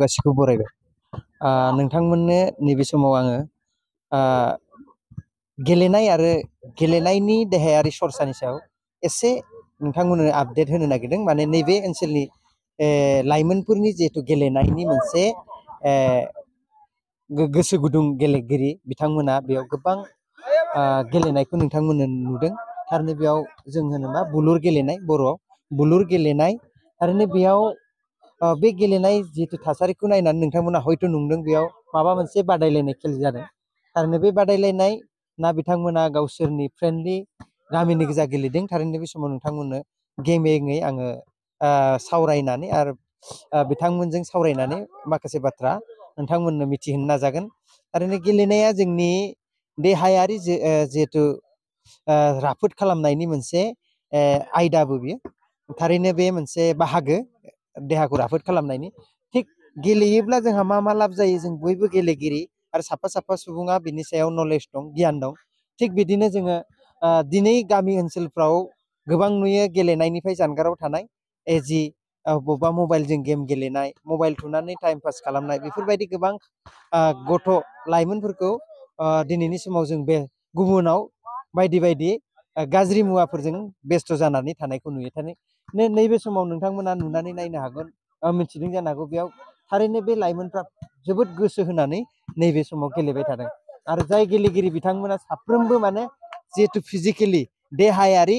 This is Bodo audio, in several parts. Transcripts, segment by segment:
गासिखौ बरायबाय नोंथांमोननो नैबे समाव आङो गेलेनाय आरो गेलेनायनि देहायारि सरसानि सायाव एसे नोंथांमोननो आपडेट होनो नागिरदों माने नैबे ओनसोलनि लाइमोनफोरनि जिहेतु गेलेनायनि मोनसे गोसो गुदुं गेलेगिरि बिथांमोना बेयाव गोबां गेलेनायखौ नोंथांमोननो नुदों थारैनो बेयाव जों होनोबा बुलुर गेलेनाय बर'आव बुलुर गेलेनाय थारैनो बेयाव बे गेलेनाय जिहेतु थासारिखौ नायनानै नोंथांमोना हयथ' नुदों बेयाव माबा मोनसे बादायलायनाय खेल जादों थारैनो बे बादायलायनाय ना बिथांमोना गावसोरनि फ्रेन्डलि गामिनि गोजा गेलेदों थारैनो बे समाव नोंथांमोननो गेमेङै आङो सावरायनानै आरो बिथांमोनजों सावरायनानै माखासे बाथ्रा नोंथांमोननो मिथिहोनो नाजागोन थारैनो गेलेनाया जोंनि देहायारि जिहेतु राफोद खालामनायनि मोनसे आयदाबो बियो थारैनो बे मोनसे बाहागो देहाखौ राफोद खालामनायनि थिग गेलेयोब्ला जोंहा मा मा लाब जायो जों बयबो गेलेगिरि आरो साफा साफा सुबुङा बिनि सायाव नलेज दं गियान दं थिग बिदिनो जोङो दिनै गामि ओनसोलफ्राव गोबां नुयो गेलेनायनिफ्राय जानगाराव थानाय जि बबेबा मबाइलजों गेम गेलेनाय मबाइल थुनानै टाइम पास खालामनाय बेफोरबायदि गोबां गथ' लाइमोनफोरखौ दिनैनि समाव जों बे गुबुनाव बायदि बायदि गाज्रि मुवाफोरजों बेस्थ' जानानै थानायखौ नुयो थारैनो नैबे समाव नोंथांमोना नुनानै नायनो हागोन मिथिदों जानो हागौ बेयाव थारैनो बे लाइमोनफ्रा जोबोद गोसो होनानै नैबे समाव गेलेबाय थादों आरो जाय गेलेगिरि बिथांमोना साफ्रोमबो माने जिहेतु फिजिकेलि देहायारि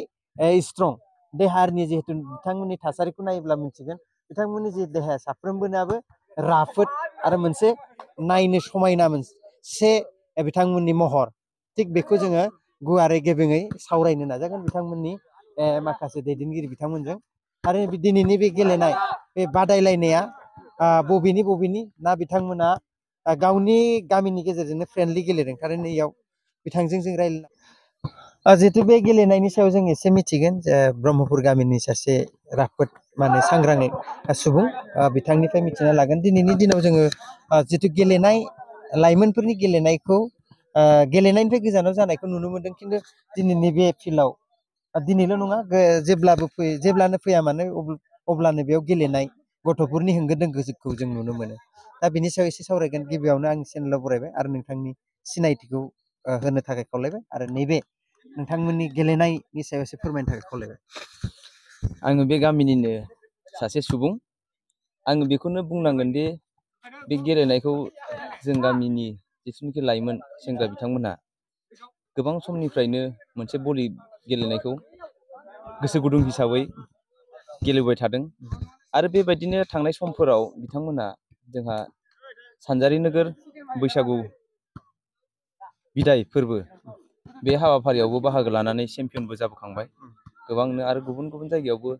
स्ट्रं देहानि जिहेतु बिथांमोननि थासारिखौ नायोब्ला मिथिगोन बिथांमोननि जे देहाया साफ्रोमबोनाबो राफोद आरो मोनसे नायनो समायना मोनसे बिथांमोननि महर थिग बेखौ जोङो गुवारै गेबेङै सावरायनो नाजागोन बिथांमोननि माखासे दैदेनगिरि बिथांमोनजों आरो दिनैनि बे गेलेनाय बे बादायलायनाया बबेनि ना बिथांमोना गावनि गामिनि गेजेरजोंनो फ्रेन्डलि गेलेदों थारैनो इयाव बिथांजों जों रायज्लायना जिहेतु बे गेलेनायनि सायाव जों एसे मिथिगोन जे ब्रह्मपुर गामिनि सासे राफोद माने सांग्राङै सुबुं बिथांनिफ्राय मिथिना लागोन दिनैनि दिनाव जोङो जितु गेलेनाय लाइमोनफोरनि गेलेनायखौ गेलेनायनिफ्राय गोजानाव जानायखौ नुनो मोनदों खिन्थु दिनैनि बे फिल्डआव दिनैल' नङा जेब्लानो फैया मानो अब्लानो बेयाव गेलेनाय गथ'फोरनि होंगो दोंगोखौ जों नुनो मोनो दा बिनि सायाव एसे सावरायगोन गिबियावनो आं चेनेलाव बरायबाय आरो नोंथांनि सिनायथिखौ होनो थाखाय खावलायबाय आरो नैबे नोंथांमोननि गेलेनायनि सायाव एसे फोरमायनो थाखाय खावलायबाय आङो बे गामिनिनो सासे सुबुं आङो बेखौनो बुंनांगोन दि बे गेलेनायखौ जों गामिनि जिथुनाखि लाइमोन सेंग्रा बिथांमोनहा गोबां समनिफ्रायनो मोनसे भलि गेलेनायखौ गोसो गुदुं हिसाबै गेलेबाय थादों आरो बेबायदिनो थांनाय समफोराव बिथांमोनहा जोंहा सानजारि नोगोर बैसागु बिदाय फोरबो बे हाबाफारियावबो बाहागो लानानै चेम्पियनबो जाबोखांबाय गोबांनो आरो गुबुन गुबुन जायगायावबो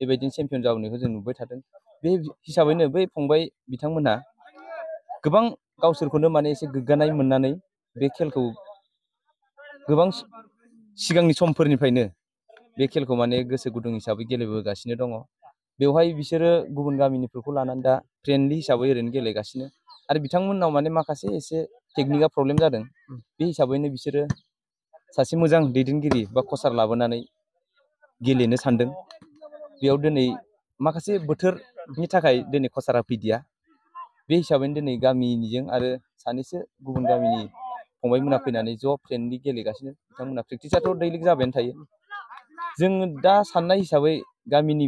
बेबायदिनो चेम्पियन जाबोनायखौ जों नुबाय थादों बे हिसाबैनो बै फंबाय बिथांमोनहा गोबां गावसोरखौनो माने एसे गोग्गानाय मोननानै बे खेलखौ गोबां सिगांनि समफोरनिफ्रायनो बे खेलखौ माने गोसो गुदुं हिसाबै गेलेबोगासिनो दङ बेवहाय बिसोरो गुबुन गामिनिफोरखौ लानानै दा फ्रेन्डलि हिसाबै ओरैनो गेलेगासिनो आरो बिथांमोननाव माने माखासे एसे टेकनिकआ प्रब्लेम जादों बे हिसाबैनो बिसोरो सासे मोजां दैदेनगिरि बा कचार लाबोनानै गेलेनो सानदों बेयाव दिनै माखासे बोथोरनि थाखाय दिनै कचारा फैदिया बे हिसाबैनो दिनै गामिनिजों आरो सानैसो गुबुन गामिनि फंबायमोना फैनानै ज' फ्रेन्डलि गेलेगासिनो बिथांमोना प्रेक्टिसाथ' दैलिक जाबायानो थायो जों दा साननाय हिसाबै गामिनि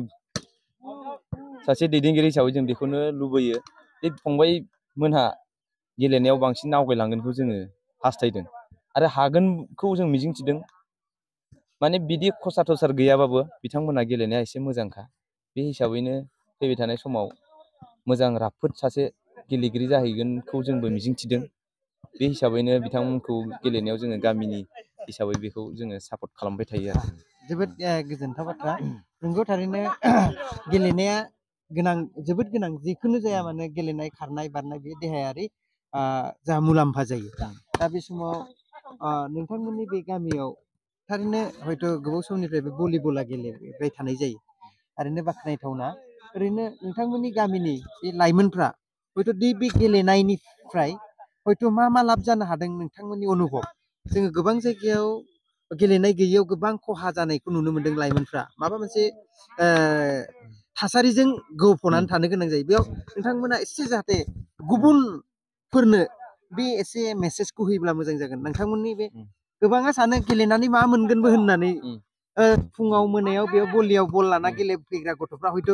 सासे दैदेनगिरि हिसाबै जों बेखौनो लुबैयो बे फंबाय मोनहा गेलेनायाव बांसिन आवगायलांगोनखौ जोङो हास्थायदों आरो हागोनखौ जों मिजिंथिदों माने बिदि खसा थसार गैयाबाबो बिथांमोनहा गेलेनाया एसे मोजांखा बे हिसाबैनो फैबाय थानाय समाव मोजां राफोद सासे गेलेगिरि जाहैगोनखौ जोंबो मिजिंथिदों बे हिसाबैनो बिथांमोनखौ गेलेनायाव जोङो गामिनि हिसाबै बेखौ जोङो सापर्ट खालामबाय थायो आरो जोबोद गोजोनथाव बाथ्रा नंगौ थारैनो गेलेनाया गोनां जोबोद गोनां जिखुनु जाया मानो गेलेनाय खारनाय बारनाय बे देहायारि जा मुलाम्फा जायो दा बे समाव नोंथांमोननि बे गामियाव थारैनो हयथ' गोबाव समनिफ्राय बे भलिबला गेलेबाय थानाय जायो ओरैनो बाख्नायथावना ओरैनो नोंथांमोननि गामिनि बे लाइमोनफ्रा हयथ' बे गेलेनायनिफ्राय हयथ' मा लाब जानो हादों नोंथांमोननि अनुभब जोङो गोबां जायगायाव गेलेनाय गैयैयाव गोबां खहा जानायखौ नुनो मोनदों लाइमोनफ्रा माबा मोनसे थासारिजों गोफनानै थानो गोनां जायो बेयाव नोंथांमोना एसे जाहाथे गुबुनफोरनो बे एसे मेसेजखौ होयोब्ला मोजां जागोन नोंथांमोननि बे गोबाङा सानो गेलेनानै मा मोनगोनबो होननानै फुङाव मोनायाव बेयाव गलियाव बल लाना गेलेफैग्रा गथ'फ्रा हयथ'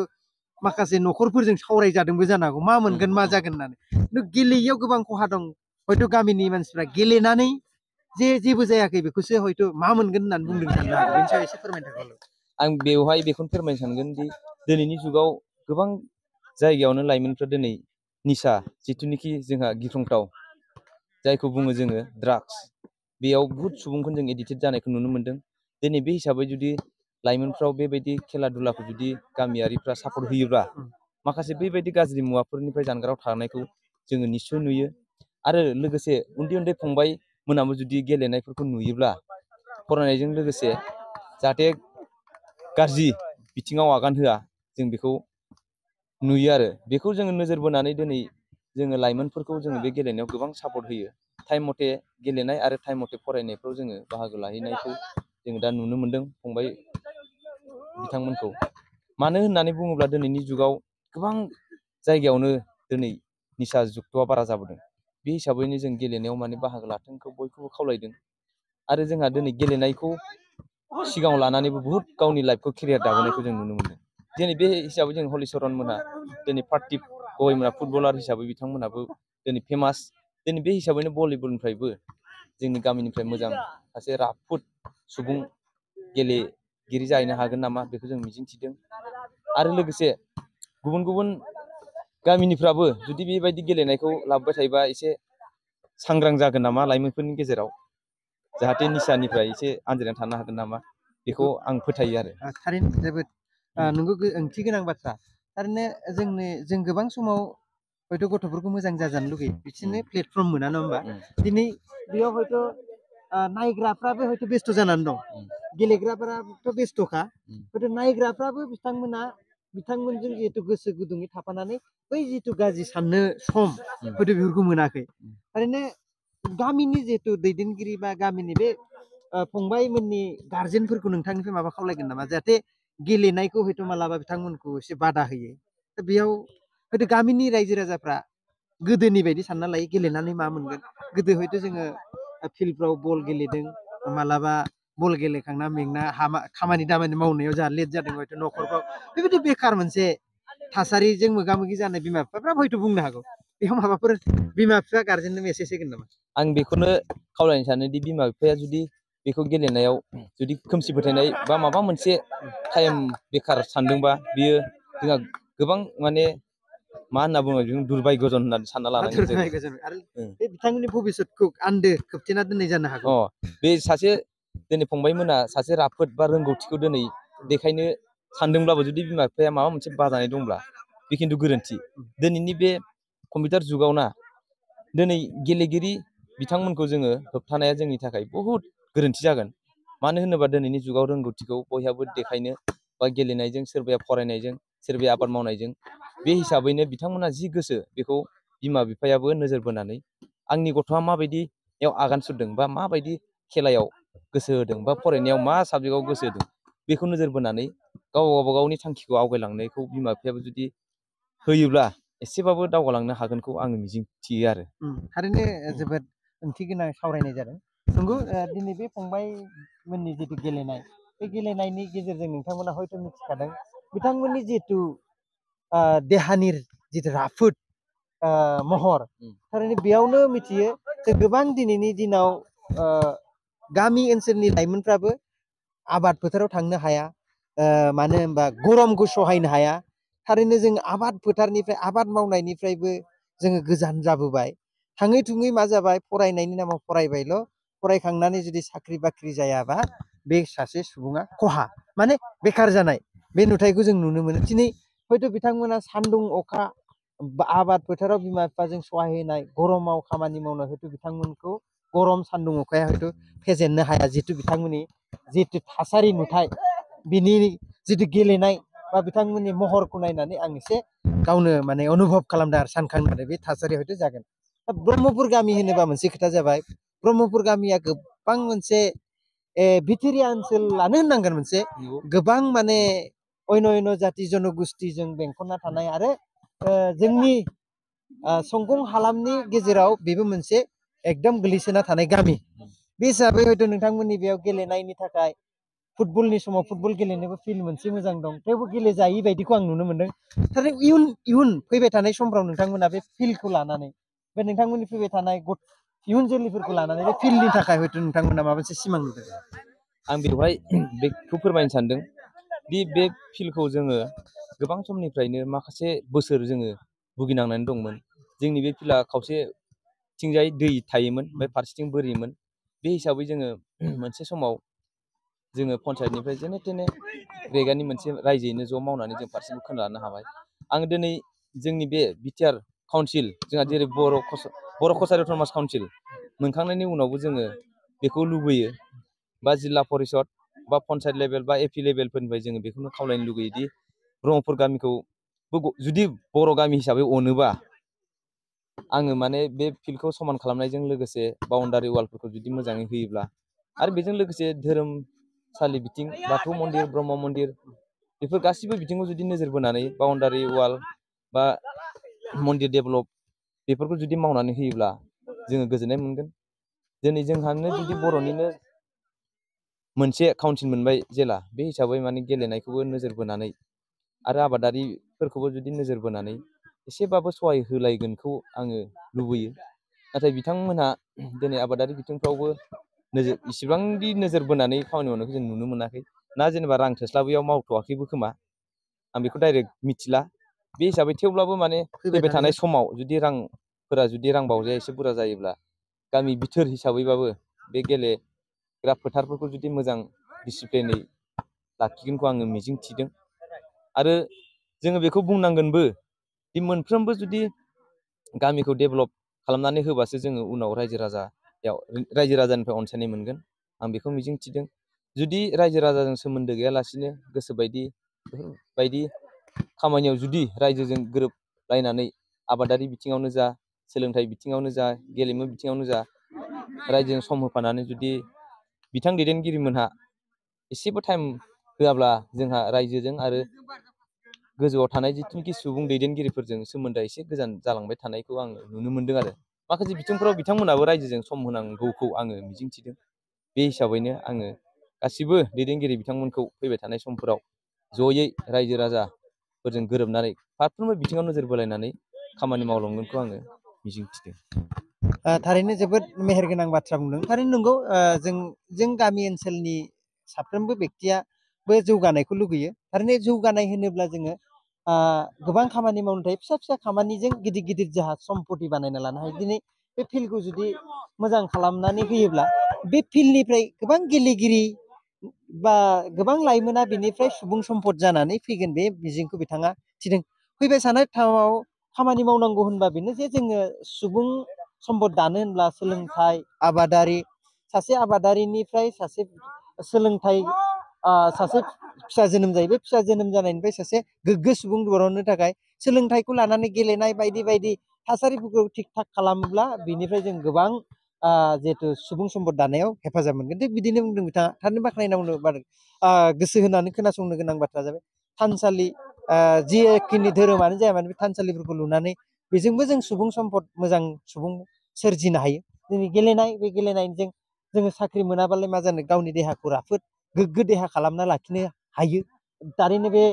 माखासे न'खरफोरजों सावरायजादोंबो जानो हागौ मा मोनगोन मा जागोन होननानै गेलेयैयाव गोबां खहा दं हयथ' गामिनि मानसिफ्रा गेलेनानै जे जेबो जायाखै बेखौसो हयथ' मा मोनगोन होननानै बुंदों साननो हागौ बेनि सायाव एसे फोरमायनो थाखाय आं बेवहाय बेखौनो फोरमायनो सानगोन दि दिनैनि जुगाव गोबां जायगायावनो लाइमोनफ्रा दिनै निसा जिथुनिखि जोंहा गिख्रंथाव जायखौ बुङो जोङो ड्राग्स बेयाव बुहुत सुबुंखौ जों एडिक्टेड जानायखौ नुनो मोन्दों दिनै बे हिसाबै जुदि लाइमोनफ्राव बेबायदि खेला दुलाखौ जुदि गामियारिफ्रा सापर्ट होयोब्ला माखासे बेबायदि गाज्रि मुवाफोरनिफ्राय जानगाराव थानायखौ जोङो निस्सय नुयो आरो लोगोसे उन्दै उन्दै फंबाय मोनाबो जुदि गेलेनायफोरखौ नुयोब्ला फरायनायजों लोगोसे जाहाथे गाज्रि बिथिङाव आगान होआ जों बेखौ नुयो आरो बेखौ जोङो नोजोर बोनानै दिनै जोङो लाइमोनफोरखौ जोङो बे गेलेनायाव गोबां सापर्ट होयो टाइम मथे गेलेनाय आरो टाइम मथे फरायनायफ्राव जोङो बाहागो लाहैनायखौ जोङो दा नुनो मोन्दों फंबाय बिथांमोनखौ मानो होननानै बुङोब्ला दिनैनि जुगाव गोबां जायगायावनो दिनै निसा जुक्तआ बारा जाबोदों बे हिसाबैनो जों गेलेनायाव माने बाहागो लाथोंखौ बयखौबो खावलायदों आरो जोंहा दिनै गेलेनायखौ सिगाङाव लानानैबो बुहुत गावनि लाइफखौ केरियार दाबोनायखौ जों नुनो मोन्दों दिनै बे हिसाबै जों हलिचरन मोनहा दिनै पार्थिब गगैमोना फुटबलार हिसाबै बिथांमोनहाबो दिनै फेमास दिनै बे हिसाबैनो भलिबलनिफ्रायबो जोंनि गामिनिफ्राय मोजां सासे राफोद सुबुं गेलेगिरि जाहैनो हागोन नामा बेखौ जों मिजिंथिदों आरो लोगोसे गुबुन गुबुन गामिनिफ्राबो जुदि बेबायदि गेलेनायखौ लाबोबाय थायोबा एसे सांग्रां जागोन नामा लाइमोनफोरनि गेजेराव जाहाथे निसानिफ्राय एसे आनज्रायनानै थानो हागोन नामा बेखौ आं फोथायो आरो थारैनो जोबोद नंगौ ओंथि गोनां बाथ्रा थारैनो जों गोबां समाव हयथ' गथ'फोरखौ मोजां जाजानो लुगैयो बिसोरनो प्लेटफर्म मोना नङा होमबा दिनै बेयाव हयथ' नायग्राफ्राबो हयथ' बेस्थ' जानानै दं गेलेग्राफोराथ' बेस्थ'खा हयथ' नायग्राफ्राबो बिथांमोनजों जिहेतु गोसो गुदुङै थाफानानै बै जिथु गाज्रि साननो सम हयथ' बेफोरखौ मोनाखै ओरैनो गामिनि जिहेतु दैदेनगिरि बा गामिनि बे फंबायमोननि गार्जेनफोरखौ नोंथांनिफ्राय माबा खावलायगोन नामा जाहाथे गेलेनायखौ हयथ' मालाबा बिथांमोनखौ एसे बादा होयो दा बेयाव हयथ' गामिनि रायजो राजाफ्रा गोदोनि बायदि सानना लायो गेलेनानै मा मोनगोन गोदो हयथ' जोङो फिल्डफ्राव बल गेलेदों मालाबा बल गेलेखांना मेंना खामानि दामानि मावनायाव जोंहा लेट जादों हयथ' न'खरफ्राव बेबायदि बेखार मोनसे थासारिजों मोगा मोगि जानाय बिमा बिफाफ्राबो हयथ' बुंनो हागौ बेयाव माबाफोर बिमा बिफा गार्जेननो मेसेज होगोन नामा आं बेखौनो खावलायनो सानोदि बिमा बिफाया जुदि बेखौ गेलेनायाव जुदि खोमसि फोथायनाय बा माबा मोनसे टाइम बेखार सानदोंबा बियो जोंहा गोबां माने मा होनना बुङो जों दुरबायगजन होननानै सानना लानांगोन जों आरो बे बिथांमोननि भबिसतखौ आन्दो खोबथेना दोननाय जानो हागौ बे सासे दिनै फंबायमोना सासे राफोद बा रोंगौथिखौ दिनै देखायनो सानदोंब्लाबो जुदि बिमा बिफाया माबा मोनसे बाजानाय दंब्ला बे खिन्थु गोरोन्थि दिनैनि बे कम्पिउटार जुगावना दिनै गेलेगिरि बिथांमोनखौ जोङो होबथानाया जोंनि थाखाय बहुद गोरोन्थि जागोन मानो होनोबा दिनैनि जुगाव रोंगौथिखौ बयहाबो देखायनो बा गेलेनायजों सोरबाया फरायनायजों सोरबाया आबाद मावनायजों बे हिसाबैनो बिथांमोना जि गोसो बेखौ बिमा बिफायाबो नोजोर बोनानै आंनि गथ'आ माबायदियाव आगान सुरदों बा माबायदि खेलायाव गोसो होदों बा फरायनायाव मा साबजेक्टआव गोसो होदों बेखौ नोजोर बोनानै गावबा गावनि थांखिखौ आवगायलांनायखौ बिमा बिफायाबो जुदि होयोब्ला एसेबाबो दावगालांनो हागोनखौ आङो मिजिंथियो आरो थारैनो जोबोद ओंथि गोनां सावरायनाय जादों नंगौ दिनै बे फंबायमोननि जिथु गेलेनाय बे गेलेनायनि गेजेरजों नोंथांमोना हयथ' मिथिखादों बिथांमोननि जिथु देहानि जिथु राफोद महर थारैनो बेयावनो मिथियो जे गोबां दिनैनि दिनाव गामि ओनसोलनि लाइमोनफ्राबो आबाद फोथाराव थांनो हाया मानो होनबा गरमखौ सहायनो हाया थारैनो जों आबाद फोथारनिफ्राय आबाद मावनायनिफ्रायबो जोङो गोजान जाबोबाय थाङै थुङै मा जाबाय फरायनायनि नामाव फरायबायल' फरायखांनानै जुदि साख्रि बाख्रि जायाबा बे सासे सुबुङा खहा माने बेखार जानाय बे नुथायखौ जों नुनो मोनो दिनै हयथ' बिथांमोना सान्दुं अखा आबाद फोथाराव बिमा बिफाजों सहाय होनाय गरमाव खामानि मावनाय हयथ' बिथांमोनखौ गरम सान्दुं अखाया हयथ' फेजेननो हाया जिहेतु बिथांमोननि जिहेतु थासारि नुथाय बिनि जितु गेलेनाय बा बिथांमोननि महरखौ नायनानै आं एसे गावनो माने अनुभब खालामदों आरो सानखांनानै बे थासारिया हयथ' जागोन ब्रह्मपुर गामि होनोबा मोनसे खोथा जाबाय ब्रह्मपुर गामिया गोबां मोनसे भिथोरिया ओनसोलानो होननांगोन मोनसे गोबां माने अन्य जाति जनगोष्ठीजों बेंखनना थानाय आरो जोंनि संगं हालामनि गेजेराव बेबो मोनसे एकदम गोलैसोना थानाय गामि बे हिसाबै हयथ' नोंथांमोननि बेयाव गेलेनायनि थाखाय फुटबलनि समाव फुटबल गेलेनोबो फिल्ड मोनसे मोजां दं थेवबो गेलेजायै बायदिखौ आं नुनो मोनदों थारैनो इयुन फैबाय थानाय समफ्राव नोंथांमोना बे फिल्डखौ लानानै बे नोंथांमोननि फैबाय थानाय इयुन जोलैफोरखौ लानानै बे फिल्डनि थाखाय हयथ' नोंथांमोना माबा मोनसे सिमां नुदों आं बेवहाय बेखौ फोरमायनो सानदों दि बे फिल्डखौ जोङो गोबां समनिफ्रायनो माखासे बोसोर जोङो भुगिनांनानै दंमोन जोंनि बे फिल्डआ खावसेथिंजाय दै थायोमोन ओमफ्राय फारसेथिं बोरिमोन बे हिसाबै जोङो मोनसे समाव जोङो पन्सायतनिफ्राय जेने थेने रेगानि मोनसे रायजोयैनो ज' मावनानै जों फारसेथिं खोनालानो हाबाय आं दिनै जोंनि बे बिटिआर काउन्सिल जोंहा जेरै बर' कसारि अट'नमास काउन्सिल मोनखांनायनि उनावबो जोङो बेखौ लुबैयो बा जिल्ला परिषद बा पन्सायत लेभेल बा एपि लेभेलफोरनिफ्राय जोङो बेखौनो खावलायनो लुगैयोदि ब्रह्मपुर गामिखौ जुदि बर' गामि हिसाबै अनोबा आङो माने बे फिल्डखौ समान खालामनायजों लोगोसे बाउण्डारि वालफोरखौ जुदि मोजाङै होयोब्ला आरो बेजों लोगोसे धोरोमसालि बिथिं बाथौ मन्दिर ब्रह्म मन्दिर बेफोर गासिबो बिथिंखौ जुदि नोजोर बोनानै बाउण्डारि वाल बा मन्दिर डेभेलप बेफोरखौ जुदि मावनानै होयोब्ला जोङो गोजोननाय मोनगोन दिनै जोंहानो जुदि बर'निनो मोनसे काउन्सिल मोनबाय जेला बे हिसाबै माने गेलेनायखौबो नोजोर बोनानै आरो आबादारिफोरखौबो जुदि नोजोर बोनानै एसेबाबो सहाय होलायगोनखौ आङो लुबैयो नाथाय बिथांमोनहा दिनै आबादारि बिथिंफ्रावबो इसिबांदि नोजोर बोनानै खामानि मावनायखौ जों नुनो मोनाखै ना जेनेबा रां थोस्लाबैयाव मावथ'वाखैबो खोमा आं बेखौ डाइरेक्ट मिथिला बे हिसाबै थेवब्लाबो माने फैबाय थानाय समाव जुदि रांफोरा जुदि रां बावजाया एसे बुरजा जायोब्ला गामि बिथोर हिसाबैबाबो बे गेलेग्रा फोथारफोरखौ जुदि मोजां डिसिप्लिनै लाखिगोनखौ आङो मिजिं थिदों आरो जोङो बेखौ बुंनांगोनबो दि मोनफ्रोमबो जुदि गामिखौ डेभेलप खालामनानै होबासो जोङो उनाव रायजो राजानिफ्राय अनसायनाय मोनगोन आं बेखौ मिजिं थिदों जुदि रायजो राजाजों सोमोन्दो गैयालासिनो गोसोबायदि बेफोरबायदि खामानियाव जुदि रायजोजों गोरोबलायनानै आबादारि बिथिङावनो जा सोलोंथाइ बिथिङावनो जा गेलेमु बिथिङावनो जा रायजोजों सम होफानानै जुदि बिथां दैदेनगिरिमोनहा एसेबो टाइम होआब्ला जोंहा रायजोजों आरो गोजौआव थानाय जिथुनिखि सुबुं दैदेनगिरिफोरजों सोमोन्दोआ एसे गोजान जालांबाय थानायखौ आं नुनो मोनदों आरो माखासे बिथिंफोराव बिथांमोनाबो रायजोजों सम होनांगौखौ आङो मिजिंथिदों बे हिसाबैनो आङो गासिबो दैदेनगिरि बिथांमोनखौ फैबाय थानाय समफोराव जयै रायजो राजाफोरजों गोरोबनानै फारफ्रोमबो बिथिङाव नोजोर बोलायनानै खामानि मावलांगोनखौ आङो मिजिंथिदों थारैनो जोबोद मेहेरगोनां बाथ्रा बुंदों थारैनो नंगौ जों गामि ओनसोलनि साफ्रोमबो बेक्तियाबो जौगानायखौ लुगैयो थारैनो जौगानाय होनोब्ला जोङो गोबां खामानि मावनो थायो फिसा फिसा खामानिजों गिदिर गिदिर जोंहा सम्पति बानायना लानो हायो दिनै बे फिल्डखौ जुदि मोजां खालामनानै होयोब्ला बे फिल्डनिफ्राय गोबां गेलेगिरि बा गोबां लाइमोना बेनिफ्राय सुबुं सम्पद जानानै फैगोन बे मिजिंखौ बिथाङा थिदों फैबाय थानाय समाव खामानि मावनांगौ होनबा बेनो जे जोङो सुबुं सम्पद दानो होनब्ला सोलोंथाइ आबादारि सासे आबादारिनिफ्राय सासे सोलोंथाइ सासे फिसा जोनोम जायो बे फिसा जोनोम जानायनिफ्राय सासे गोग्गो सुबुं बरननो थाखाय सोलोंथाइखौ लानानै गेलेनाय बायदि बायदि थासारिफोरखौ थिग थाक खालामोब्ला बेनिफ्राय जों गोबां जिहेथु सुबुं सम्पद दानायाव हेफाजाब मोनगोन थिग बिदिनो बुंदों बिथाङा थारैनो बाख्नायनांगौ गोसो होनानै खोनासंनो गोनां बाथ्रा जाबाय थानसालि जिखिनि धोरोमानो जाया मानो बे थानसालिफोरखौ लुनानै बेजोंबो जों सुबुं सम्पद मोजां सुबुं सोरजिनो हायो जोंनि गेलेनाय बे गेलेनायजों जोङो साख्रि मोनाबालाय मा जानो गावनि देहाखौ राफोद गोग्गो देहा खालामना लाखिनो हायो थारैनो बे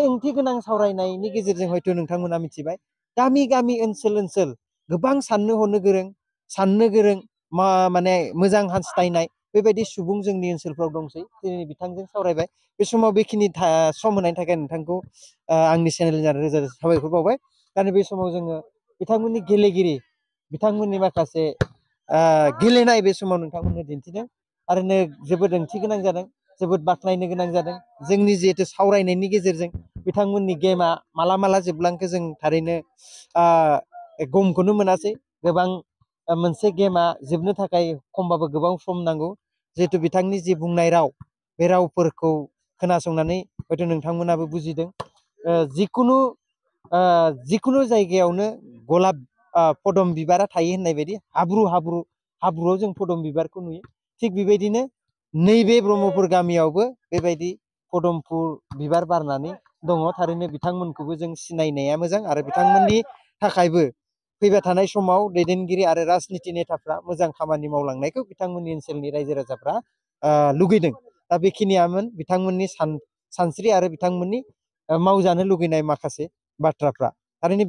ओंथि गोनां सावरायनायनि गेजेरजों हयथ' नोंथांमोना मिथिबाय गामि गामि ओनसोल ओनसोल गोबां साननो हनो गोरों साननो गोरों माने मोजां हास्थायनाय बेबायदि सुबुं जोंनि ओनसोलफ्राव दंसै दिनै बिथांजों सावरायबाय बे समाव बेखिनि सम होनायनि थाखाय नोंथांखौ आंनि चेनेलनि रोजा रोजा साबायखर बावबाय दा बे समाव जोङो बिथांमोननि गेलेगिरि बिथांमोननि माखासे गेलेनाय बे समाव नोंथांमोननो दिन्थिदों आरो जोबोद ओंथि गोनां जादों जोबोद बाख्नायनो गोनां जादों जोंनि जिहेथु सावरायनायनि गेजेरजों बिथांमोननि गेमा माला माला जोबलांखो जों थारैनो गमखौनो मोनासै गोबां मोनसे गेमा जोबनो थाखाय खमबाबो गोबां सम नांगौ जिहेथु बिथांनि जि बुंनाय राव बे रावफोरखौ खोनासंनानै हयथ' नोंथांमोनाबो बुजिदों जिखुनु जायगायावनो गलाब पदम बिबारा थायो होननाय बायदि हाब्रुआव जों पदम बिबारखौ नुयो थिग बेबायदिनो नैबे ब्रह्मपुर गामियावबो बेबायदि पदमफुल बिबार बारनानै दङ थारैनो बिथांमोनखौबो जों सिनायनाया मोजां आरो बिथांमोननि थाखायबो फैबाय थानाय समाव दैदेनगिरि आरो राजनिति नेताफ्रा मोजां खामानि मावलांनायखौ बिथांमोननि ओनसोलनि रायजो राजाफ्रा लुगैदों। दा बेखिनियामोन बिथांमोननि सानस्रि आरो बिथांमोननि मावजानो लुगैनाय माखासे बाथ्राफ्रा। थारैनो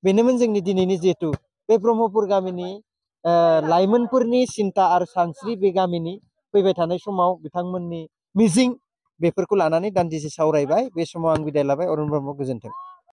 बेनोमोन जोंनि दिनैनि जिहेथु बे ब्रह्मपुर गामिनि लाइमोनफोरनि सिन्था आरो सानस्रि बे गामिनि फैबाय थानाय समाव बिथांमोननि मिजिं बेफोरखौ लानानै दान्दिसे सावरायबाय। बे समाव आं बिदाय लाबाय। अरुण ब्रह्म, गोजोन्थों।